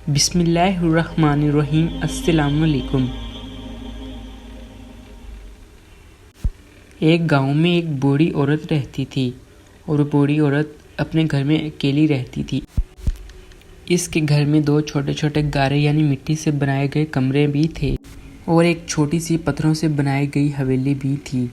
بسم اللہ الرحمن الرحیم۔ السلام علیکم۔ ایک گاؤں میں ایک بوڑھی عورت رہتی تھی اور وہ بوڑھی عورت اپنے گھر میں اکیلی رہتی تھی۔ اس کے گھر میں 2 چھوٹے چھوٹے گارے یعنی مٹی سے بنائے گئے کمرے بھی تھے اور ایک چھوٹی سی پتھروں سے بنائی گئی حویلی بھی تھی۔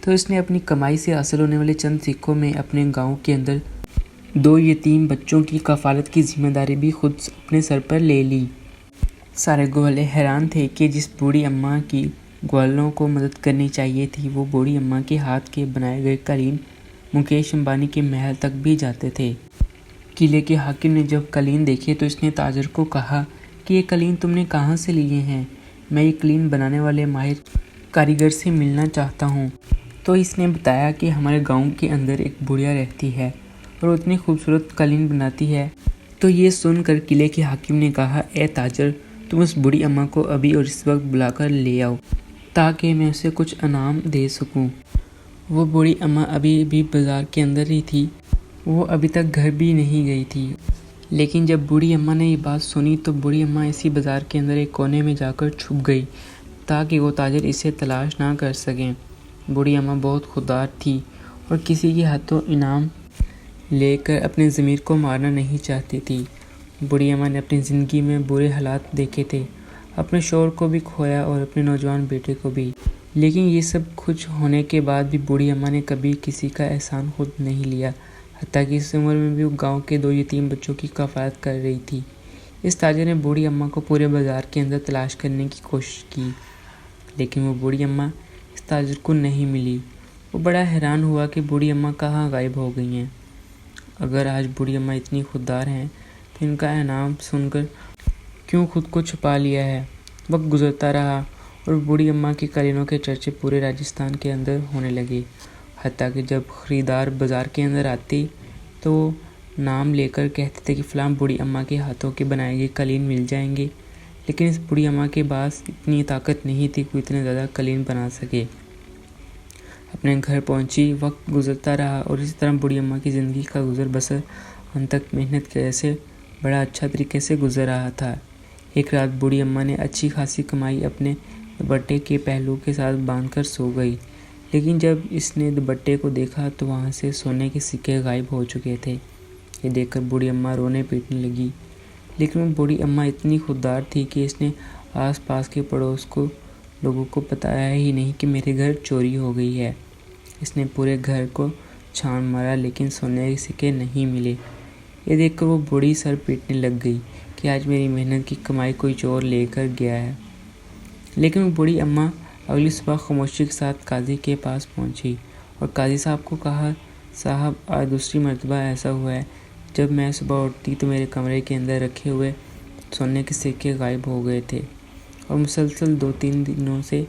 تو اس نے اپنی کمائی سے حاصل ہونے والے چند سکوں میں اپنے گاؤں کے اندر 2 یتیم بچوں کی کفالت کی ذمہ داری بھی خود اپنے سر پر لے لی۔ سارے گوالے حیران تھے کہ جس بوڑھی اماں کی گوالوں کو مدد کرنی چاہیے تھی، وہ بوڑھی اماں کے ہاتھ کے بنائے گئے قالین مکیش امبانی کے محل تک بھی جاتے تھے۔ قلعے کے حاکم نے جب قالین دیکھے تو اس نے تاجر کو کہا کہ یہ قالین تم نے کہاں سے لیے ہیں؟ میں یہ قالین بنانے والے ماہر کاریگر سے ملنا چاہتا ہوں۔ تو اس نے بتایا کہ ہمارے گاؤں کے اندر ایک بڑھیا رہتی ہے اور اتنی خوبصورت قالین بناتی ہے۔ تو یہ سن کر قلعے کے حاکم نے کہا، اے تاجر، تم اس بوڑھی اماں کو ابھی اور اس وقت بلا کر لے آؤ تاکہ میں اسے کچھ انعام دے سکوں۔ وہ بوڑھی اماں ابھی بھی بازار کے اندر ہی تھی، وہ ابھی تک گھر بھی نہیں گئی تھی۔ لیکن جب بوڑھی اماں نے یہ بات سنی تو بوڑھی اماں اسی بازار کے اندر ایک کونے میں جا کر چھپ گئی تاکہ وہ تاجر اسے تلاش نہ کر سکیں۔ بوڑھی اماں بہت خوددار تھی اور کسی کے ہاتھوں انعام لے کر اپنے ضمیر کو مارنا نہیں چاہتی تھی۔ بوڑھی اماں نے اپنی زندگی میں برے حالات دیکھے تھے، اپنے شوہر کو بھی کھویا اور اپنے نوجوان بیٹے کو بھی۔ لیکن یہ سب کچھ ہونے کے بعد بھی بوڑھی اماں نے کبھی کسی کا احسان خود نہیں لیا، حتیٰ کہ اس عمر میں بھی وہ گاؤں کے 2 یتیم بچوں کی کفالت کر رہی تھی۔ اس تاجر نے بوڑھی اماں کو پورے بازار کے اندر تلاش کرنے کی کوشش کی، لیکن وہ بوڑھی اماں اس تاجر کو نہیں ملی۔ وہ بڑا حیران ہوا کہ بوڑھی اماں کہاں غائب ہو گئی ہیں۔ اگر آج بوڑھی اماں اتنی خوددار ہیں تو ان کا انعام سن کر کیوں خود کو چھپا لیا ہے؟ وقت گزرتا رہا اور بوڑھی اماں کی قالینوں کے چرچے پورے راجستھان کے اندر ہونے لگے، حتیٰ کہ جب خریدار بازار کے اندر آتے تو وہ نام لے کر کہتے تھے کہ فلاں بوڑھی اماں کے ہاتھوں کے بنائے گئے قالین مل جائیں گے۔ لیکن اس بوڑھی اماں کے پاس اتنی طاقت نہیں تھی کہ اتنے زیادہ قالین بنا سکے۔ اپنے گھر پہنچی، وقت گزرتا رہا اور اسی طرح بوڑھی اماں کی زندگی کا گزر بسر انتک محنت کی وجہ سے بڑا اچھا طریقے سے گزر رہا تھا۔ ایک رات بوڑھی اماں نے اچھی خاصی کمائی اپنے دوپٹے کے پہلو کے ساتھ باندھ کر سو گئی، لیکن جب اس نے دوپٹے کو دیکھا تو وہاں سے سونے کے سکے غائب ہو چکے تھے۔ یہ دیکھ کر بوڑھی اماں رونے پیٹنے لگی، لیکن وہ بوڑھی اماں اتنی خوددار تھی کہ اس نے آس پاس کے پڑوس کو لوگوں کو بتایا ہی نہیں کہ میرے گھر چوری ہو گئی ہے۔ اس نے پورے گھر کو چھان مارا لیکن سونے کے سکے نہیں ملے۔ یہ دیکھ کر وہ بوڑھی سر پیٹنے لگ گئی کہ آج میری محنت کی کمائی کوئی چور لے کر گیا ہے۔ لیکن وہ بوڑھی اماں اگلی صبح خاموشی کے ساتھ قاضی کے پاس پہنچی اور قاضی صاحب کو کہا، صاحب آج دوسری مرتبہ ایسا ہوا ہے، جب میں صبح اٹھتی تو میرے کمرے کے اندر رکھے ہوئے سونے کے سکے غائب ہو گئے تھے اور مسلسل 2-3 دنوں سے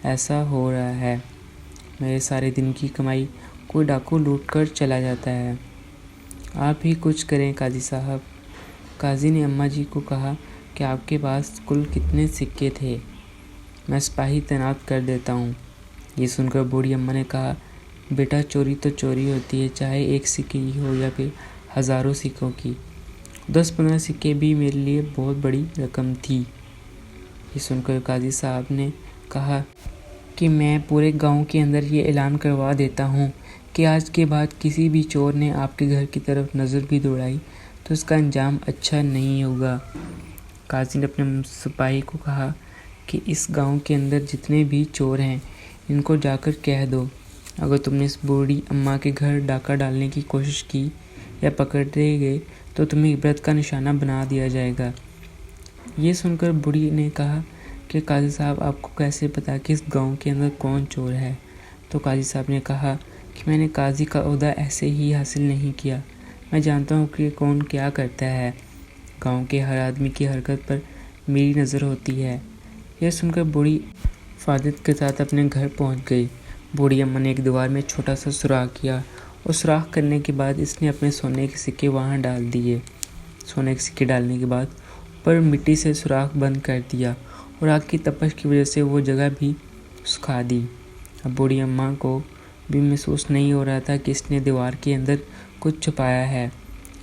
ایسا ہو رہا ہے۔ میرے سارے دن کی کمائی کوئی ڈاکو لوٹ کر چلا جاتا ہے۔ آپ ہی کچھ کریں قاضی صاحب۔ قاضی نے اماں جی کو کہا کہ آپ کے پاس کل کتنے سکے تھے؟ میں سپاہی تعینات کر دیتا ہوں۔ یہ سن کر بوڑھی اماں نے کہا، بیٹا چوری تو چوری ہوتی ہے، چاہے 1 سکے کی ہو یا پھر ہزاروں سکوں کی۔ 10-15 سکے بھی میرے لیے بہت بڑی رقم تھی۔ یہ سن کر قاضی صاحب نے کہا کہ میں پورے گاؤں کے اندر یہ اعلان کروا دیتا ہوں کہ آج کے بعد کسی بھی چور نے آپ کے گھر کی طرف نظر بھی دوڑائی تو اس کا انجام اچھا نہیں ہوگا۔ قاضی نے اپنے سپاہی کو کہا کہ اس گاؤں کے اندر جتنے بھی چور ہیں ان کو جا کر کہہ دو، اگر تم نے اس بوڑھی اماں کے گھر ڈاکہ ڈالنے کی کوشش کی یا پکڑے گئے تو تمہیں عبرت کا نشانہ بنا دیا جائے گا۔ یہ سن کر بوڑھی نے کہا کہ قاضی صاحب آپ کو کیسے پتا کہ اس گاؤں کے اندر کون چور ہے؟ تو قاضی صاحب نے کہا کہ میں نے قاضی کا عہدہ ایسے ہی حاصل نہیں کیا، میں جانتا ہوں کہ کون کیا کرتا ہے، گاؤں کے ہر آدمی کی حرکت پر میری نظر ہوتی ہے۔ یہ سن کر بوڑھی فادت کے ساتھ اپنے گھر پہنچ گئی۔ بوڑھی اماں نے ایک دیوار میں چھوٹا سا سوراخ کیا اور سوراخ کرنے کے بعد اس نے اپنے سونے کے سکے وہاں ڈال دیے۔ سونے کے سکے ڈالنے کے بعد اوپر مٹی سے سوراخ بند کر دیا اور آگ کی تپش کی وجہ سے وہ جگہ بھی سکھا دی۔ اب بوڑھی اماں کو بھی محسوس نہیں ہو رہا تھا کہ اس نے دیوار کے اندر کچھ چھپایا ہے،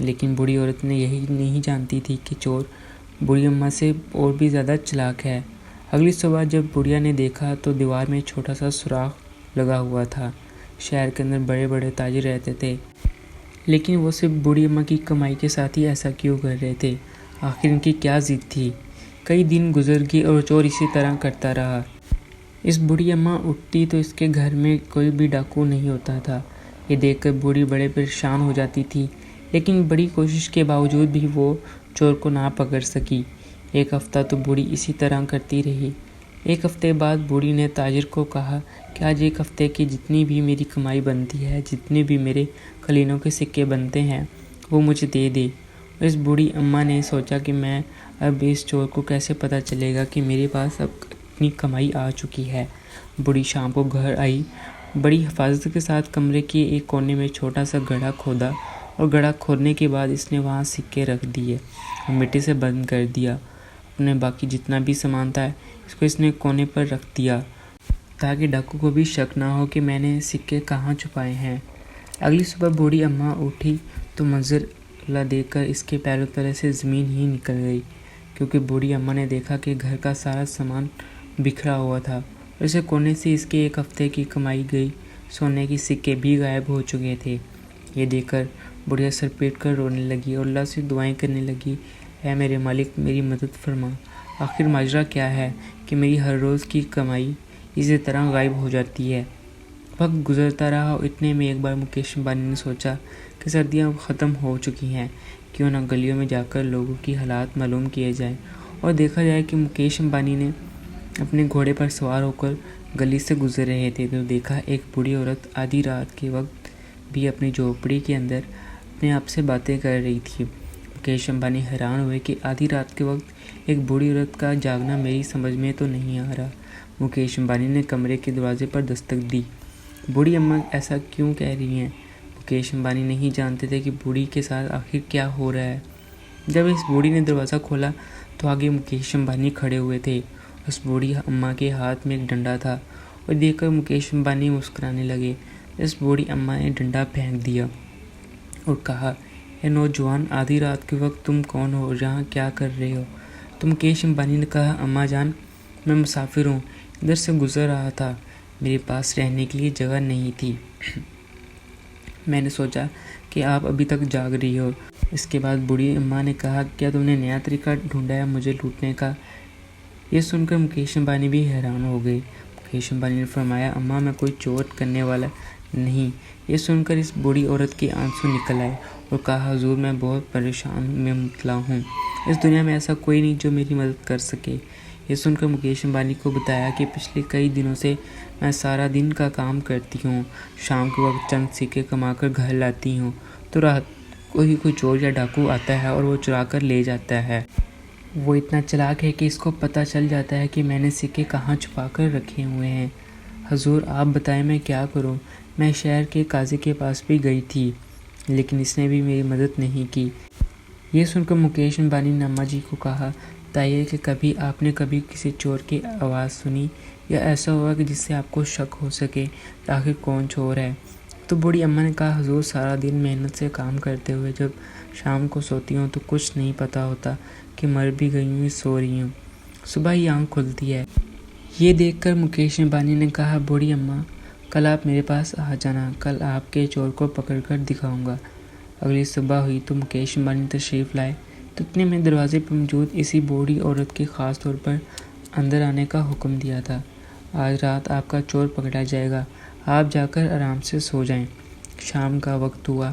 لیکن بوڑھی عورت نے یہی نہیں جانتی تھی کہ چور بوڑھی اماں سے اور بھی زیادہ چلاک ہے۔ اگلی صبح جب بڑھیا نے دیکھا تو دیوار میں چھوٹا سا سوراخ لگا ہوا تھا۔ شہر کے اندر بڑے بڑے تاجر رہتے تھے، لیکن وہ صرف بوڑھی اماں کی کمائی کے ساتھ ہی ایسا کیوں کر رہے تھے؟ آخر ان کی کیا ضد تھی؟ کئی دن گزر گئے اور چور اسی طرح کرتا رہا۔ اس بوڑھی اماں اٹھتی تو اس کے گھر میں کوئی بھی ڈاکو نہیں ہوتا تھا۔ یہ دیکھ کر بوڑھی بڑے پریشان ہو جاتی تھی، لیکن بڑی کوشش کے باوجود بھی وہ چور کو نہ پکڑ سکی۔ ایک ہفتہ تو بوڑھی اسی طرح کرتی رہی۔ ایک ہفتے بعد بوڑھی نے تاجر کو کہا کہ آج ایک ہفتے کی جتنی بھی میری کمائی بنتی ہے، جتنے بھی میرے قلینوں کے سکے بنتے ہیں، وہ مجھے دے دے۔ اس بوڑھی اماں نے سوچا کہ میں اب اس چور کو کیسے پتہ چلے گا کہ میرے پاس اب اتنی کمائی آ چکی ہے۔ بوڑھی شام کو گھر آئی، بڑی حفاظت کے ساتھ کمرے کے ایک کونے میں چھوٹا سا گڑھا کھودا، اور گڑھا کھودنے کے بعد اس نے وہاں سکے رکھ دیے اور مٹی سے بند کر دیا۔ اپنے باقی جتنا بھی سامان تھا اس کو اس نے کونے پر رکھ دیا، تاکہ ڈاکو کو بھی شک نہ ہو کہ میں نے سکے کہاں چھپائے ہیں۔ اگلی صبح بوڑھی اماں اٹھی تو منظر دیکھ کر اس کے پیروں تلے سے زمین ہی نکل گئی، کیونکہ بوڑھی اماں نے دیکھا کہ گھر کا سارا سامان بکھرا ہوا تھا اور اسے کونے سے اس کے ایک ہفتے کی کمائی گئی سونے کے سکے بھی غائب ہو چکے تھے۔ یہ دیکھ کر بڑھیا سر پیٹ کر رونے لگی اور اللہ سے دعائیں کرنے لگی، اے میرے مالک، میری مدد فرما۔ آخر ماجرا کیا ہے کہ میری ہر روز کی کمائی اسی طرح غائب ہو جاتی ہے؟ وقت گزرتا رہا اور اتنے میں ایک بار مکیش امبانی نے سوچا کہ سردیاں ختم ہو چکی ہیں، کیوں نہ گلیوں میں جا کر لوگوں کی حالات معلوم کیے جائیں اور دیکھا جائے کہ مکیش امبانی نے اپنے گھوڑے پر سوار ہو کر گلی سے گزر رہے تھے تو دیکھا ایک بوڑھی عورت آدھی رات کے وقت بھی اپنی جھوپڑی کے اندر اپنے آپ سے باتیں کر رہی تھی۔ مکیش امبانی حیران ہوئے کہ آدھی رات کے وقت ایک بوڑھی عورت کا جاگنا میری سمجھ میں تو نہیں آ رہا۔ مکیش امبانی نے کمرے کے دروازے پر دستک دی۔ بوڑھی اماں ایسا کیوں کہہ رہی ہیں؟ مکیش امبانی نہیں جانتے تھے کہ بوڑھی کے ساتھ آخر کیا ہو رہا ہے۔ جب اس بوڑھی نے دروازہ کھولا تو آگے مکیش امبانی کھڑے ہوئے تھے۔ اس بوڑھی اماں کے ہاتھ میں ایک ڈنڈا تھا اور دیکھ کر مکیش امبانی مسکرانے لگے۔ اس بوڑھی اماں نے ڈنڈا پھینک دیا اور کہا، اے نوجوان، آدھی رات کے وقت تم کون ہو اور یہاں کیا کر رہے ہو؟ تو مکیش امبانی نے کہا، اماں جان، میں مسافر ہوں، ادھر سے گزر رہا تھا، میرے پاس رہنے کے لیے جگہ نہیں تھی، میں نے سوچا کہ آپ ابھی تک جاگ رہی ہو۔ اس کے بعد بوڑھی اماں نے کہا، کیا تم نے نیا طریقہ ڈھونڈا ہے مجھے لوٹنے کا؟ یہ سن کر مکیش امبانی بھی حیران ہو گئے۔ مکیش امبانی نے فرمایا، اماں میں کوئی چور کرنے والا نہیں۔ یہ سن کر اس بوڑھی عورت کے آنسو نکل آئے اور کہا، حضور، میں بہت پریشان میں مبتلا ہوں، اس دنیا میں ایسا کوئی نہیں جو میری مدد کر سکے۔ یہ سن کر مکیش امبانی کو بتایا کہ پچھلے کئی دنوں سے میں سارا دن کا کام کرتی ہوں، شام کے وقت چند سکے کما کر گھر لاتی ہوں تو رات کو ہی کوئی چور یا ڈاکو آتا ہے اور وہ چرا کر لے جاتا ہے۔ وہ اتنا چلاک ہے کہ اس کو پتہ چل جاتا ہے کہ میں نے سکے کہاں چھپا کر رکھے ہوئے ہیں۔ حضور، آپ بتائیں میں کیا کروں؟ میں شہر کے قاضی کے پاس بھی گئی تھی، لیکن اس نے بھی میری مدد نہیں کی۔ یہ سن کر مکیش امبانی نے اماں جی کو کہا، بتائیے کہ کبھی آپ نے کسی چور کی آواز سنی یا ایسا ہوا کہ جس سے آپ کو شک ہو سکے کہ آخر کون چور ہے؟ تو بوڑھی اماں نے کہا، حضور، سارا دن محنت سے کام کرتے ہوئے جب شام کو سوتی ہوں تو کچھ نہیں پتہ ہوتا کہ مر بھی گئی ہوں یا سو رہی ہوں، صبح ہی آنکھ کھلتی ہے۔ یہ دیکھ کر مکیش امبانی نے کہا، بوڑھی اماں، کل آپ میرے پاس آ جانا، کل آپ کے چور کو پکڑ کر دکھاؤں گا۔ اگلی صبح ہوئی تو مکیش امبانی تشریف لائے تو اتنے میں دروازے پر موجود اسی بوڑھی عورت کے خاص طور پر اندر آنے کا حکم دیا تھا۔ آج رات آپ کا چور پکڑا جائے گا، آپ جا کر آرام سے سو جائیں۔ شام کا وقت ہوا،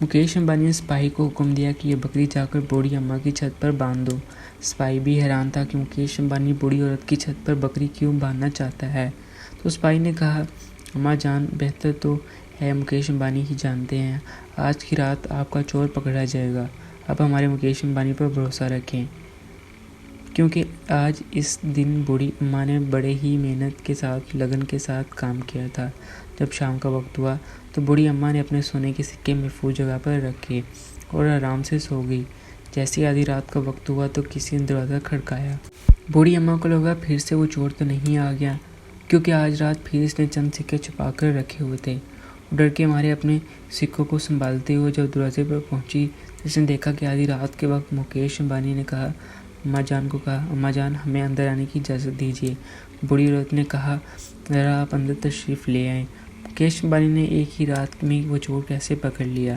مکیش امبانی نے سپاہی کو حکم دیا کہ یہ بکری جا کر بوڑھی اماں کی چھت پر باندھ دو۔ سپاہی بھی حیران تھا کہ مکیش امبانی بوڑھی عورت کی چھت پر بکری کیوں باندھنا چاہتا ہے۔ تو سپاہی نے کہا، اماں جان، بہتر تو ہے مکیش امبانی ہی جانتے ہیں، آج کی رات آپ کا چور پکڑا جائے گا، آپ ہمارے مکیش امبانی پر بھروسہ رکھیں، کیونکہ آج اس دن بوڑھی اماں نے بڑے ہی محنت کے ساتھ، لگن کے ساتھ کام کیا تھا۔ جب شام کا وقت ہوا تو بوڑھی اماں نے اپنے سونے کے سکے محفوظ جگہ پر رکھے اور آرام سے سو گئی۔ جیسے آدھی رات کا وقت ہوا تو کسی نے دروازہ کھڑکایا۔ بوڑھی اماں کو لگا پھر سے وہ چور تو نہیں آ گیا، کیونکہ آج رات پھر اس نے چند سکے چھپا کر رکھے ہوئے تھے۔ ڈر کے مارے اپنے سکوں کو سنبھالتے ہوئے جب دروازے پر پہنچی تو اس نے دیکھا کہ آدھی رات کے وقت مکیش امبانی نے کہا، اماں جان کو کہا، اماں جان ہمیں اندر آنے کی اجازت دیجیے۔ بوڑھی عورت نے کہا، ذرا آپ اندر تشریف لے آئیں، مکیش امبانی نے ایک ہی رات میں وہ چور کیسے پکڑ لیا؟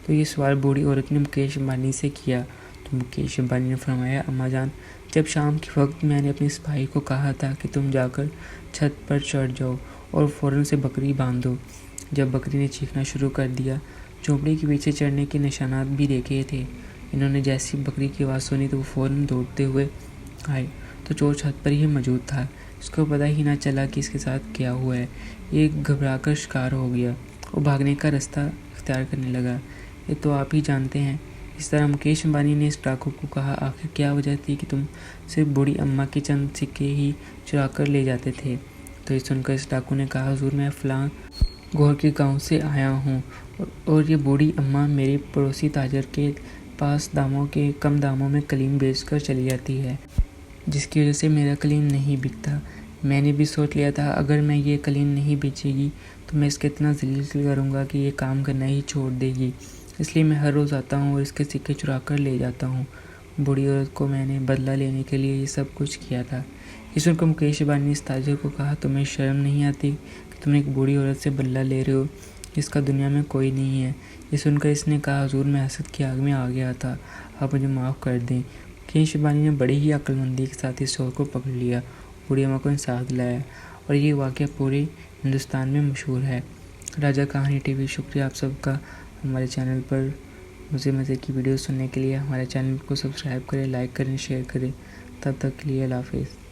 تو یہ سوال بوڑھی عورت نے مکیش امبانی سے کیا۔ تو مکیش امبانی نے فرمایا، اماں جان جب شام کے وقت میں نے اپنی سپاہی کو کہا تھا کہ تم جا کر چھت پر چڑھ جاؤ اور فوراً سے بکری باندھو، جب بکری نے چیخنا شروع کر دیا، جھونپڑی کے پیچھے چڑھنے کے نشانات بھی دیکھے تھے، انہوں نے جیسی بکری کی آواز سنی تو وہ فوراً دوڑتے ہوئے آئے تو چور چھت پر ہی موجود تھا، اس کو پتہ ہی نہ چلا کہ اس کے ساتھ کیا ہوا ہے، یہ گھبرا کر شکار ہو گیا اور بھاگنے کا راستہ اختیار کرنے لگا، یہ تو آپ ہی جانتے ہیں۔ اس طرح مکیش امبانی نے اس ڈاکو کو کہا، آخر کیا وجہ تھی کہ تم صرف بوڑھی اماں کے چند سکے ہی چرا کر لے جاتے تھے؟ تو یہ سن کر اس ڈاکو نے کہا، حضور میں فلاں گور کے گاؤں سے آیا ہوں اور یہ بوڑھی اماں میرے پڑوسی تاجر کے پاس کم داموں میں قلیم بیچ کر چلی جاتی ہے، جس کی وجہ سے میرا قلیم نہیں بکتا۔ میں نے بھی سوچ لیا تھا اگر میں یہ قلیم نہیں بیچے گی تو میں اس کے اتنا ذلیل کروں گا کہ یہ کام کرنا ہی چھوڑ دے گی، اس لیے میں ہر روز آتا ہوں اور اس کے سکے چرا کر لے جاتا ہوں۔ بوڑھی عورت کو میں نے بدلہ لینے کے لیے یہ سب کچھ کیا تھا۔ یہ سن کر مکیش امبانی نے اس تاجر کو کہا، تمہیں شرم نہیں آتی کہ تم ایک بوڑھی عورت سے بدلہ لے رہے ہو، جس کا دنیا میں کوئی نہیں ہے؟ یہ سن کر اس نے کہا، حضور میں حسد کی آگ میں آ گیا تھا، آپ مجھے معاف کر دیں۔ مکیش امبانی نے بڑی ہی عقل مندی کے ساتھ اس چور کو پکڑ لیا، بوڑھی اماں کو انصاف دلایا اور یہ واقعہ پورے ہندوستان میں مشہور ہے۔ راجہ کہانی ٹی وی، شکریہ آپ سب کا ہمارے چینل پر مزے کی ویڈیوز سننے کے لیے۔ ہمارے چینل کو سبسکرائب کریں، لائک کریں، شیئر کریں۔ تب تک کے لیے اللہ حافظ۔